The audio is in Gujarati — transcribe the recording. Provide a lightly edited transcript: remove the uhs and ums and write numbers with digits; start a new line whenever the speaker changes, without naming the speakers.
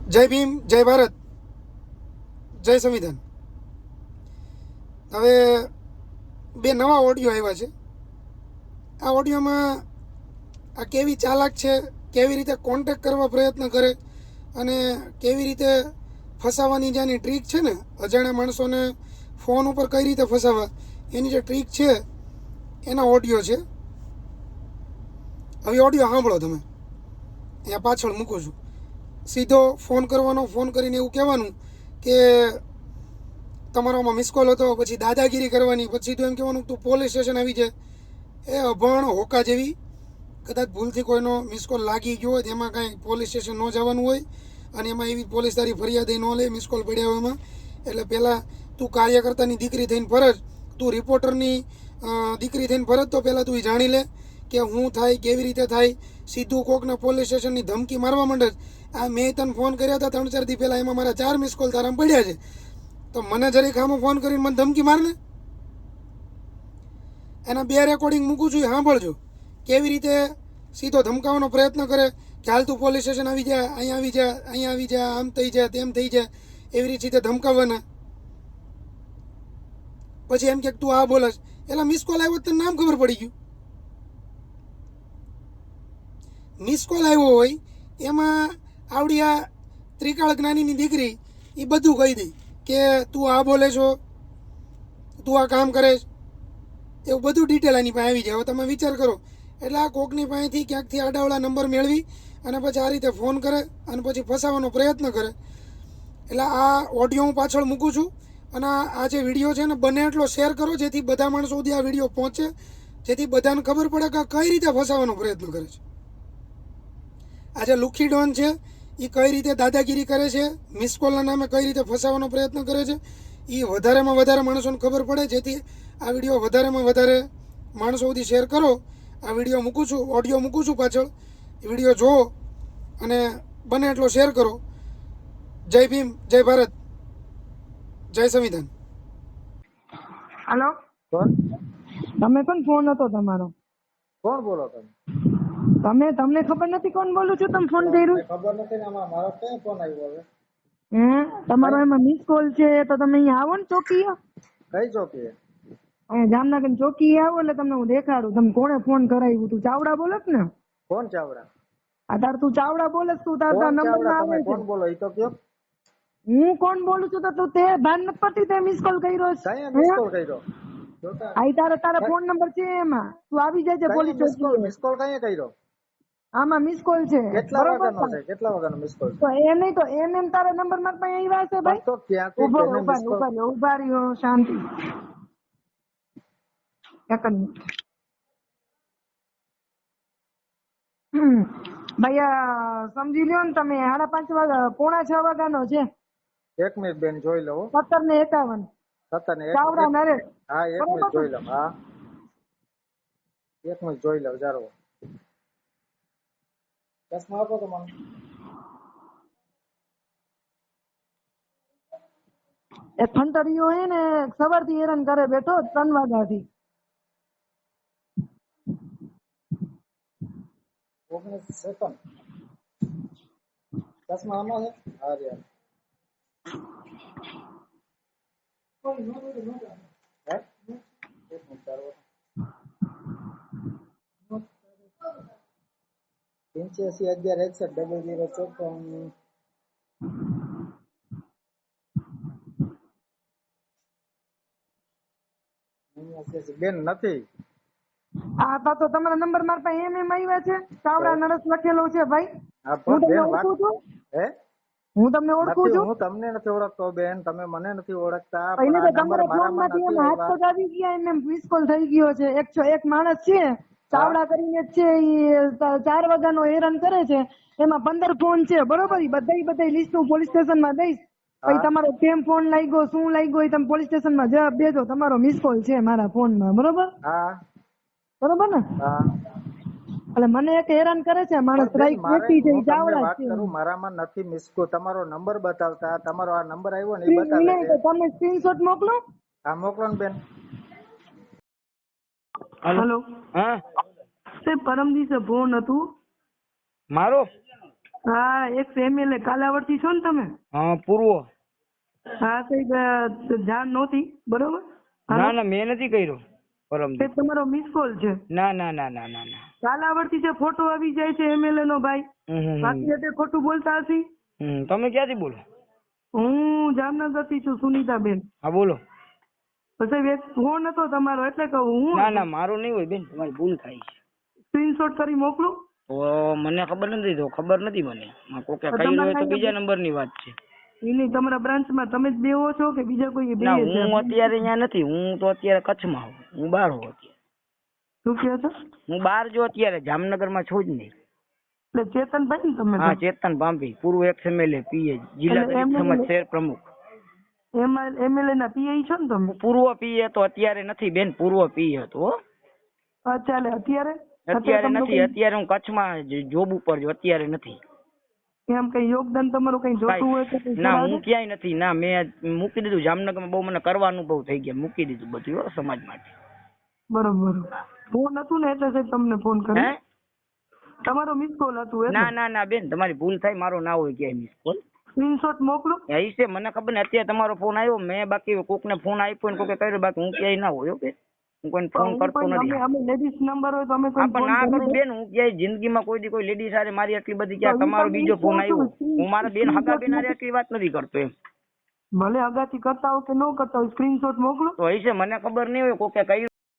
જય ભીમ, જય ભારત, જય સંવિધાન. હવે બે નવા ઓડિયો આવ્યા છે. આ ઓડિયોમાં આ કેવી ચાલાક છે, કેવી રીતે કોન્ટેક્ટ કરવા પ્રયત્ન કરે અને કેવી રીતે ફસાવાની જેની ટ્રીક છે ને, અજાણ્યા માણસોને ફોન ઉપર કઈ રીતે ફસાવવા એની જે ટ્રીક છે એના ઓડિયો છે. હવે ઓડિયો સાંભળો તમે. અહીંયા પાછળ મૂકું છું. સીધો ફોન કરવાનો, ફોન કરીને એવું કહેવાનું કે તમારામાં મિસ કોલ હતો, પછી દાદાગીરી કરવાની, પછી સીધું એમ કહેવાનું તું પોલીસ સ્ટેશન આવી જાય. એ અભણ હોકા જેવી. કદાચ ભૂલથી કોઈનો મિસ કોલ લાગી ગયો હોય એમાં કાંઈ પોલીસ સ્ટેશન ન જવાનું હોય અને એમાં એવી પોલીસ તારી ફરિયાદ ન લે મિસ કોલ પડ્યા હોય એમાં. એટલે પહેલાં તું કાર્યકર્તાની દીકરી થઈને ફરજ, તું રિપોર્ટરની દીકરી થઈને ફરજ, તો પહેલાં તું એ જાણી લે કે હું થાય, કેવી રીતે થાય. સીધું કોકને પોલીસ સ્ટેશનની ધમકી મારવા માંડે. આ મેં તને ફોન કર્યા હતા 3-4 દી પહેલાં, એમાં મારા 4 મિસ કોલ તારામાં પડ્યા છે. તો મને જરીક આમાં ફોન કરીને મને ધમકી મારને. એના 2 રેકોર્ડિંગ મૂકું છું, એ સાંભળજો. કેવી રીતે સીધો ધમકાવવાનો પ્રયત્ન કરે કે હાલ તું પોલીસ સ્ટેશન આવી જા, અહીંયા આવી જા, અહીંયા આવી જા, આમ થઈ જાય, તેમ થઈ જાય, એવી રીતે ધમકાવવાના. પછી એમ કે તું આ બોલસ, એટલે મિસ કોલ આવ્યો તને નામ ખબર પડી ગયું. મિસ કોલ આવ્યો હોય એમાં આવડી આ ત્રિકાળ જ્ઞાનીની દીકરી એ બધું કહી દે કે તું આ બોલે છો, તું આ કામ કરે છે, એવું બધું ડિટેલ એની પાસે આવી જાય. હવે તમે વિચાર કરો. એટલે આ કોકની પાસેથી ક્યાંકથી આડાવડા નંબર મેળવી અને પછી આ રીતે ફોન કરે અને પછી ફસાવવાનો પ્રયત્ન કરે. એટલે આ ઓડિયો હું પાછળ મૂકું છું અને આ જે વિડીયો છે ને બને એટલો શેર કરો, જેથી બધા માણસો સુધી આ વિડીયો પહોંચે, જેથી બધાને ખબર પડે કે આ કઈ રીતે ફસાવવાનો પ્રયત્ન કરે છે. આ જે લુખી ડોન છે એ કઈ રીતે દાદાગીરી કરે છે, મિસ કોલના નામે કઈ રીતે ફસાવવાનો પ્રયત્ન કરે છે, એ વધારેમાં વધારે માણસોને ખબર પડે. જેથી આ વિડીયો વધારેમાં વધારે માણસો સુધી શેર કરો. આ વિડીયો મૂકું છું, ઓડિયો મૂકું છું પાછળ, એ વિડીયો જુઓ અને બને એટલો શેર કરો. જય ભીમ, જય ભારત, જય સંવિધાન.
હાલો,
કોણ?
તમે કોણ? ફોન હતો તમારો.
કોણ બોલો તમે?
તમને ખબર નથી કોણ બોલું છું? તમે ફોન કર્યો?
ખબર નથી ને, મારો ક્યાં ફોન આવ્યો હવે?
તમારો એમાં મિસ કોલ છે તો તમે અહીંયા આવો ને ચોકીએ.
કઈ ચોકીએ?
અહીંયા જામનગર ચોકીએ આવો એટલે તમને હું દેખાડું તમે કોણે ફોન કરાવ્યું. તું ચાવડા બોલસ ને?
કોણ ચાવડા?
આ તાર તું ચાવડા બોલસ, તું તાર નંબર ના આવે છે.
કોણ બોલો એ તો કયો.
હું કોણ બોલું છું તો તું તે ભાન નથી પડતી? તે મિસ કોલ કર્યો છે.
કઈ મિસ કોલ કર્યો?
આઈ તારા ફોન નંબર છે એમાં, તું આવી જાય પોલીસ સ્ટેશન.
મિસ કોલ કઈ કર્યો?
આમાં મિસ કોલ છે.
કેટલા વાગ્યાનો છે? કેટલા વાગ્યાનો મિસ કોલ?
તો એ નહીં તો એમ તારા નંબર માં પાસે આવ્યા છે ભાઈ.
તો ક્યાંથી
ઉભા રહ્યો, શાંતિ. એક જ મિનિટ. ભાઈ આ સમજી લ્યો ને તમે, 5:30 વાગ્યા, 5:45 વાગ્યાનો છે.
1 મિનિટ બેન જોઈ લો.
17:51 ચાવડા નરેશ.
હા 1 મિનિટ જોઈ લો. હા 1 મિનિટ જોઈ લો. જારો ચશ્મા આપો તો મને.
એક ફંટરીયો હે ને સવારથી હેરાન કરે બેઠો 3 વાગ્યાથી.
19 સેકન્ડ. ચશ્મા આમાં છે. હા રે હે 1 મિનિટ જારો. 85 11 61 0054 બેન નથી.
આ તો તમારા નંબર મારા પાસે એમ આવ્યા છે. ચાવડા નરેશ લખેલો છે ભાઈ.
હા
હું
પણ
તમને
બેન
ઓળખું છું.
હે
હું તમને ઓળખું છું.
હું તમને નથી ઓળખતો બેન, તમે મને નથી ઓળખતા.
પહેલે તો
પણ આ નંબર
તમારા ફોન
મારામાં
માંથી
નથી
એમ હાથ
આવ્યા.
પગ આવી ગયા, એમ મિસ કોલ થઈ ગયો છે. 101 માણસ છે ચાવડા કરીને જ છે, એ 4 વાગ્યાનો હેરાન કરે છે. એમાં 15 ફોન છે બરોબર. એ બધા લિસ્ટ હું પોલીસ સ્ટેશન માં દઈશ. પછી તમારો કેમ ફોન લાગ્યો, શું લાગ્યો એ તમે પોલીસ સ્ટેશન માં જવાબ દેજો. તમારો મિસ કોલ છે મારા ફોન માં, બરોબર?
હા
બરોબર ને?
હા
એટલે મને એક હેરાન કરે છે માણસ. રાઈટ વ્યક્તિ છે, ચાવડા
વાત
છે.
કરું, મારામાં નથી મિસ કોલ. તમારો નંબર બતાવતા, તમારો આ નંબર આવ્યો ને એ
નહીં
બતાવે
તો
છે.
તમે સ્ક્રીનશોટ મોકલો.
હા મોકલો ને બેન.
હેલો.
હા
તે પરમ દિવસે ફોન હતું
મારો
હા એક્સ MLA કાલાવડથી છો ને તમે?
હા પૂર્વ.
હા કઈ જાણ નહોતી બરોબર?
ના ના મેં નથી કર્યો પરમ
તે તમારો મિસ કોલ છે.
ના ના ના ના ના ના.
કાલાવડથી જે ફોટો આવી જાય છે MLA નો ભાઈ, બાકી એટલે ખોટું બોલતા હશી.
તમે ક્યાંથી બોલો?
હું જામનગરથી છું, સુનીતાબેન.
હા બોલો.
પછી એક ફોન હતો તમારો એટલે કહું હું.
ના ના મારો નહીં હોય બેન, તમારી ભૂલ થાય છે.
સ્ક્રીનશોટ કરી મોકલું.
તો મને ખબર નથી, તો ખબર નથી મને. કોકે કર્યું હોય તો બીજા નંબરની વાત છે.
એની તમારા બ્રાન્ચમાં તમે જ બેહો છો કે બીજા કોઈ બે
ના
છે?
હું અત્યારે અહીંયા નથી, હું તો અત્યારે કચ્છમાં હું. હું બહાર હોઉં અત્યારે.
શું કહો છો?
હું બહાર જો અત્યારે જામનગરમાં છું જ નહીં.
એટલે ચેતનભાઈ ને તમે?
હા ચેતન પાંપી, પૂર્વ એક્સ MLA PA, જિલ્લા દલિત સમાજ શહેર પ્રમુખ.
MLA ના PA છો ને તમે?
પૂર્વ PA તો અત્યારે નથી બેન, પૂર્વ PA હતો હો.
અચ્છા એટલે અત્યારે?
અત્યારે નથી, અત્યારે હું કચ્છમાં જોબ ઉપર છું, અત્યારે નથી.
એમ કઈ યોગદાન તમારું કઈ જોતું હોય તો
ના હું ક્યાંય નથી. ના મેં મૂકી દીધું જામનગરમાં, બહુ મને કરવા અનુભવ થઈ ગયા, મૂકી દીધું બધું હો સમાજ માટે.
બરોબર. ફોન હતું ને એટલે સાહેબ તમને ફોન કર્યો. તમારો મિસ કોલ હતું?
ના ના ના બેન તમારી ભૂલ થાય, મારો ના હોય ક્યાંય મિસ કોલ.
સ્ક્રીનશોટ મોકલો.
એ છે મને ખબર ને, અત્યારે તમારો ફોન આવ્યો, મેં બાકી કોકને ફોન આપ્યો ને કોકે કર્યો, બાકી હું ક્યાંય ના હોય. ઓકે હું કોઈને ફોન કરતો નથી.
અમે લેડીઝ નંબર હોય તો અમે કોઈ
પણ ના કરું બેન, હું ક્યાંય જિંદગીમાં કોઈ લેડીઝ હારે મારી આટલી બધી ક્યાં તમારો બીજો ફોન આવ્યો, હું મારા બેન હગા બેન હારે આટલી વાત નથી કરતો એમ.
ભલે હગાથી કરતા હો કે ન કરતા હોય, સ્ક્રીનશોટ મોકલો.
તો એ છે મને ખબર નહીં હોય કોકે કર્યું.